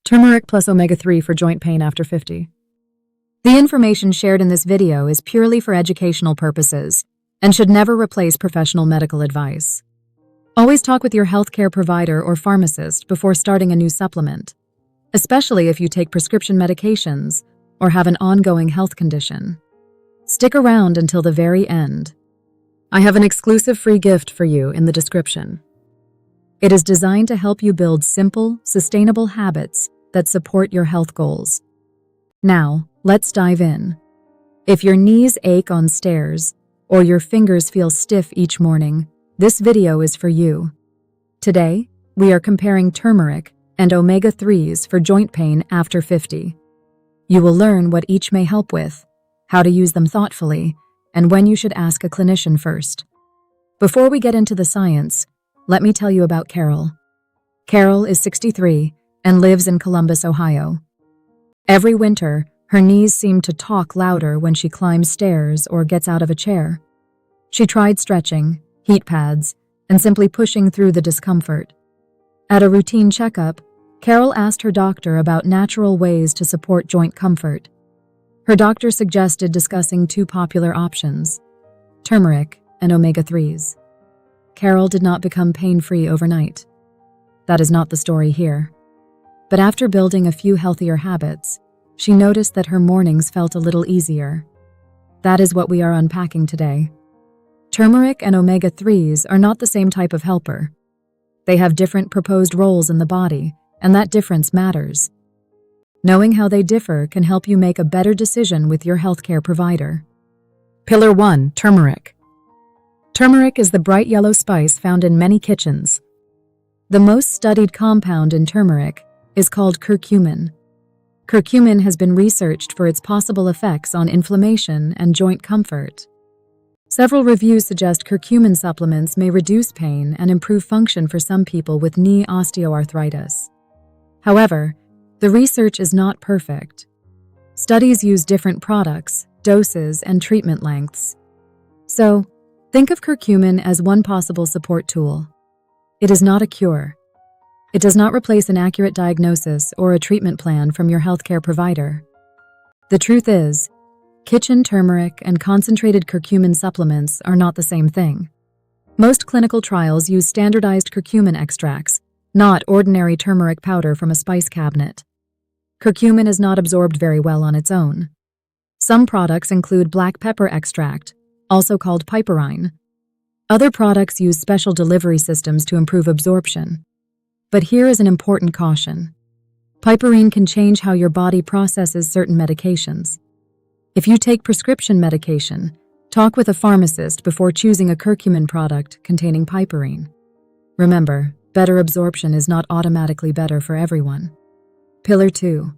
Turmeric plus omega-3 for joint pain after 50. The information shared in this video is purely for educational purposes and should never replace professional medical advice. Always talk with your healthcare provider or pharmacist before starting a new supplement, especially if you take prescription medications or have an ongoing health condition. Stick around until the very end. I have an exclusive free gift for you in the description. It is designed to help you build simple, sustainable habits that support your health goals. Now, let's dive in. If your knees ache on stairs or your fingers feel stiff each morning, this video is for you. Today, we are comparing turmeric and omega-3s for joint pain after 50. You will learn what each may help with, how to use them thoughtfully, and when you should ask a clinician first. Before we get into the science, let me tell you about Carol. Carol is 63 and lives in Columbus, Ohio. Every winter, her knees seem to talk louder when she climbs stairs or gets out of a chair. She tried stretching, heat pads, and simply pushing through the discomfort. At a routine checkup, Carol asked her doctor about natural ways to support joint comfort. Her doctor suggested discussing two popular options, turmeric and omega-3s. Carol did not become pain-free overnight. That is not the story here. But after building a few healthier habits, she noticed that her mornings felt a little easier. That is what we are unpacking today. Turmeric and omega-3s are not the same type of helper. They have different proposed roles in the body, and that difference matters. Knowing how they differ can help you make a better decision with your healthcare provider. Pillar 1. Turmeric. Turmeric is the bright yellow spice found in many kitchens. The most studied compound in turmeric is called curcumin. Curcumin has been researched for its possible effects on inflammation and joint comfort. Several reviews suggest curcumin supplements may reduce pain and improve function for some people with knee osteoarthritis. However, the research is not perfect. Studies use different products, doses, and treatment lengths. So, think of curcumin as one possible support tool. It is not a cure. It does not replace an accurate diagnosis or a treatment plan from your healthcare provider. The truth is, kitchen turmeric and concentrated curcumin supplements are not the same thing. Most clinical trials use standardized curcumin extracts, not ordinary turmeric powder from a spice cabinet. Curcumin is not absorbed very well on its own. Some products include black pepper extract, also called Piperine. Other products use special delivery systems to improve absorption. But here is an important caution. Piperine can change how your body processes certain medications. If you take prescription medication, talk with a pharmacist before choosing a curcumin product containing piperine. Remember, better absorption is not automatically better for everyone. Pillar 2.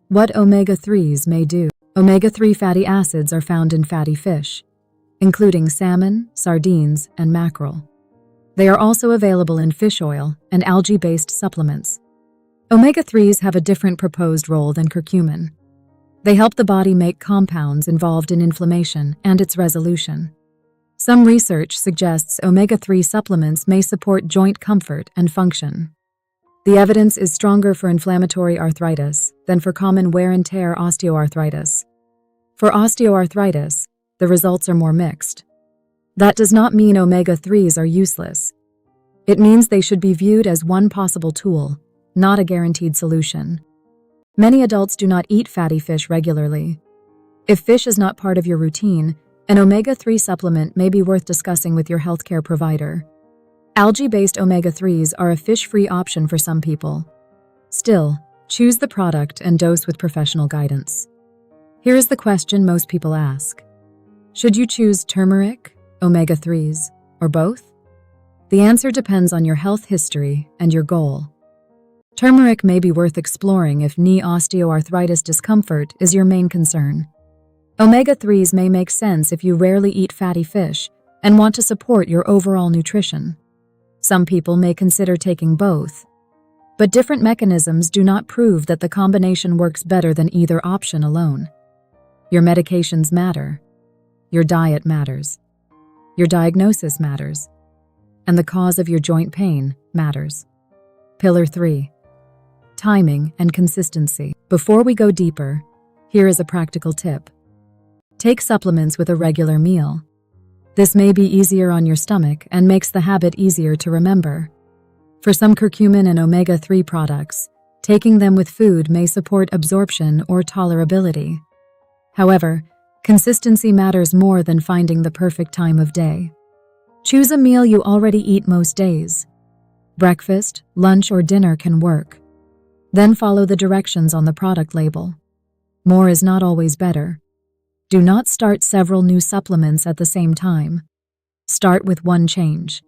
What omega-3s may do. Omega-3 fatty acids are found in fatty fish, including salmon, sardines, and mackerel. They are also available in fish oil and algae-based supplements. Omega-3s have a different proposed role than curcumin. They help the body make compounds involved in inflammation and its resolution. Some research suggests omega-3 supplements may support joint comfort and function. The evidence is stronger for inflammatory arthritis than for common wear and tear osteoarthritis. For osteoarthritis, the results are more mixed. That does not mean omega-3s are useless. It means they should be viewed as one possible tool, not a guaranteed solution. Many adults do not eat fatty fish regularly. If fish is not part of your routine, an omega-3 supplement may be worth discussing with your healthcare provider. Algae-based omega-3s are a fish-free option for some people. Still, choose the product and dose with professional guidance. Here is the question most people ask. Should you choose turmeric, omega-3s, or both? The answer depends on your health history and your goal. Turmeric may be worth exploring if knee osteoarthritis discomfort is your main concern. Omega-3s may make sense if you rarely eat fatty fish and want to support your overall nutrition. Some people may consider taking both. But different mechanisms do not prove that the combination works better than either option alone. Your medications matter. Your diet matters. Your diagnosis matters. And the cause of your joint pain matters. Pillar 3. timing, and consistency. Before we go deeper, here is a practical tip. Take supplements with a regular meal. This may be easier on your stomach and makes the habit easier to remember. For some curcumin and omega-3 products, taking them with food may support absorption or tolerability. However, consistency matters more than finding the perfect time of day. Choose a meal you already eat most days. Breakfast, lunch, or dinner can work. Then follow the directions on the product label. More is not always better. Do not start several new supplements at the same time. Start with one change.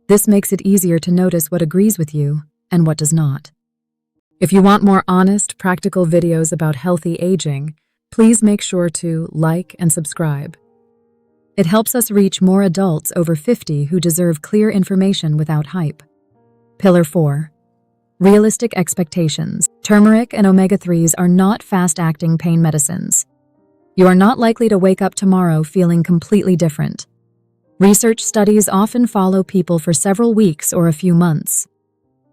This makes it easier to notice what agrees with you and what does not. If you want more honest, practical videos about healthy aging, please make sure to like and subscribe. It helps us reach more adults over 50 who deserve clear information without hype. Pillar 4. Realistic expectations. Turmeric and omega-3s are not fast-acting pain medicines. You are not likely to wake up tomorrow feeling completely different. Research studies often follow people for several weeks or a few months.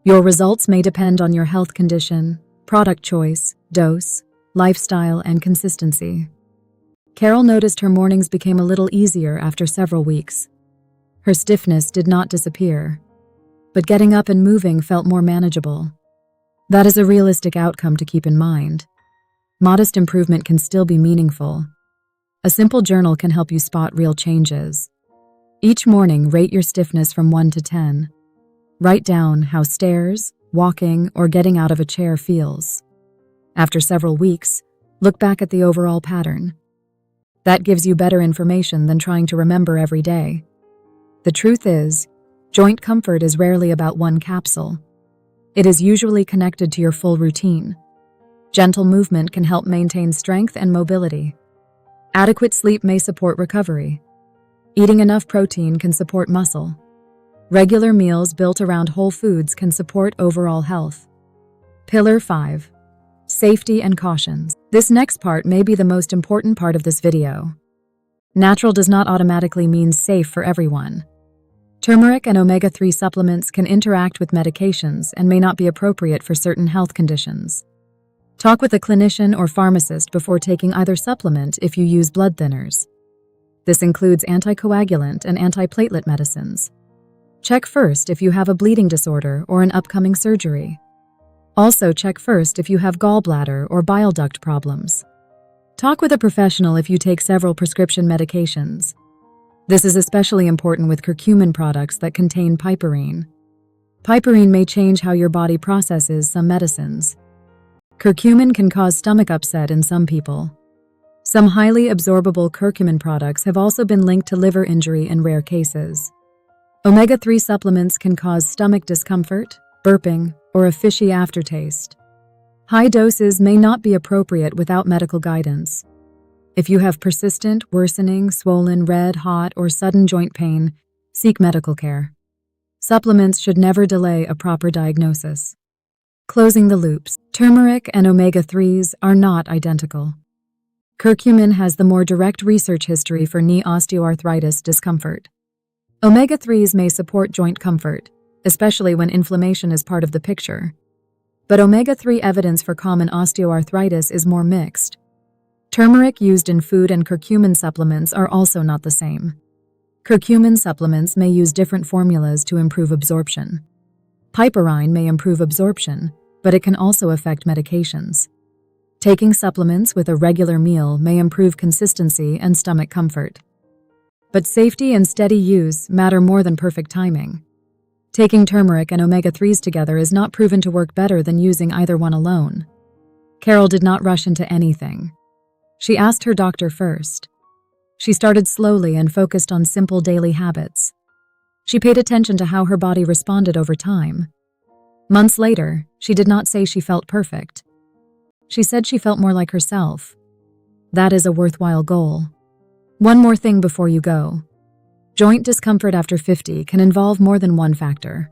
Your results may depend on your health condition, product choice, dose, lifestyle, and consistency. Carol noticed her mornings became a little easier after several weeks. Her stiffness did not disappear, but getting up and moving felt more manageable. That is a realistic outcome to keep in mind. Modest improvement can still be meaningful. A simple journal can help you spot real changes. Each morning, rate your stiffness from 1 to 10. Write down how stairs, walking, or getting out of a chair feels. After several weeks, look back at the overall pattern. That gives you better information than trying to remember every day. The truth is, joint comfort is rarely about one capsule. It is usually connected to your full routine. Gentle movement can help maintain strength and mobility. Adequate sleep may support recovery. Eating enough protein can support muscle. Regular meals built around whole foods can support overall health. Pillar 5. Safety and cautions. This next part may be the most important part of this video. Natural does not automatically mean safe for everyone. Turmeric and omega-3 supplements can interact with medications and may not be appropriate for certain health conditions. Talk with a clinician or pharmacist before taking either supplement if you use blood thinners. This includes anticoagulant and antiplatelet medicines. Check first if you have a bleeding disorder or an upcoming surgery. Also, check first if you have gallbladder or bile duct problems. Talk with a professional if you take several prescription medications. This is especially important with curcumin products that contain piperine. Piperine may change how your body processes some medicines. Curcumin can cause stomach upset in some people. Some highly absorbable curcumin products have also been linked to liver injury in rare cases. Omega-3 supplements can cause stomach discomfort, burping, or a fishy aftertaste. High doses may not be appropriate without medical guidance. If you have persistent, worsening, swollen, red, hot, or sudden joint pain, seek medical care. Supplements should never delay a proper diagnosis. Closing the loops. Turmeric and omega-3s are not identical. Curcumin has the more direct research history for knee osteoarthritis discomfort. Omega-3s may support joint comfort, especially when inflammation is part of the picture. But omega-3 evidence for common osteoarthritis is more mixed. Turmeric used in food and curcumin supplements are also not the same. Curcumin supplements may use different formulas to improve absorption. Piperine may improve absorption, but it can also affect medications. Taking supplements with a regular meal may improve consistency and stomach comfort. But safety and steady use matter more than perfect timing. Taking turmeric and omega-3s together is not proven to work better than using either one alone. Carol did not rush into anything. She asked her doctor first. She started slowly and focused on simple daily habits. She paid attention to how her body responded over time. Months later, she did not say she felt perfect. She said she felt more like herself. That is a worthwhile goal. One more thing before you go. Joint discomfort after 50 can involve more than one factor.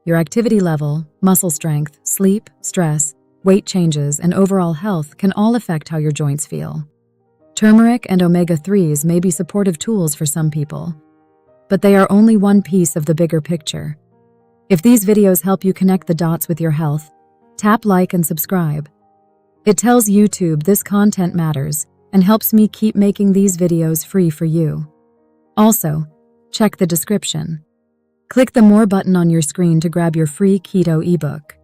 Your activity level, muscle strength, sleep, stress, weight changes, and overall health can all affect how your joints feel. Turmeric and omega-3s may be supportive tools for some people, but they are only one piece of the bigger picture. If these videos help you connect the dots with your health, Tap like and subscribe. It tells YouTube this content matters and helps me keep making these videos free for you. Also, check the description. Click the More button on your screen to grab your free keto ebook.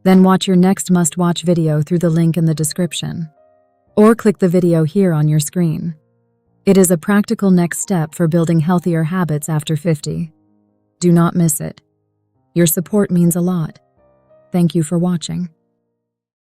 Then watch your next must-watch video through the link in the description. Or click the video here on your screen. It is a practical next step for building healthier habits after 50. Do not miss it. Your support means a lot. Thank you for watching.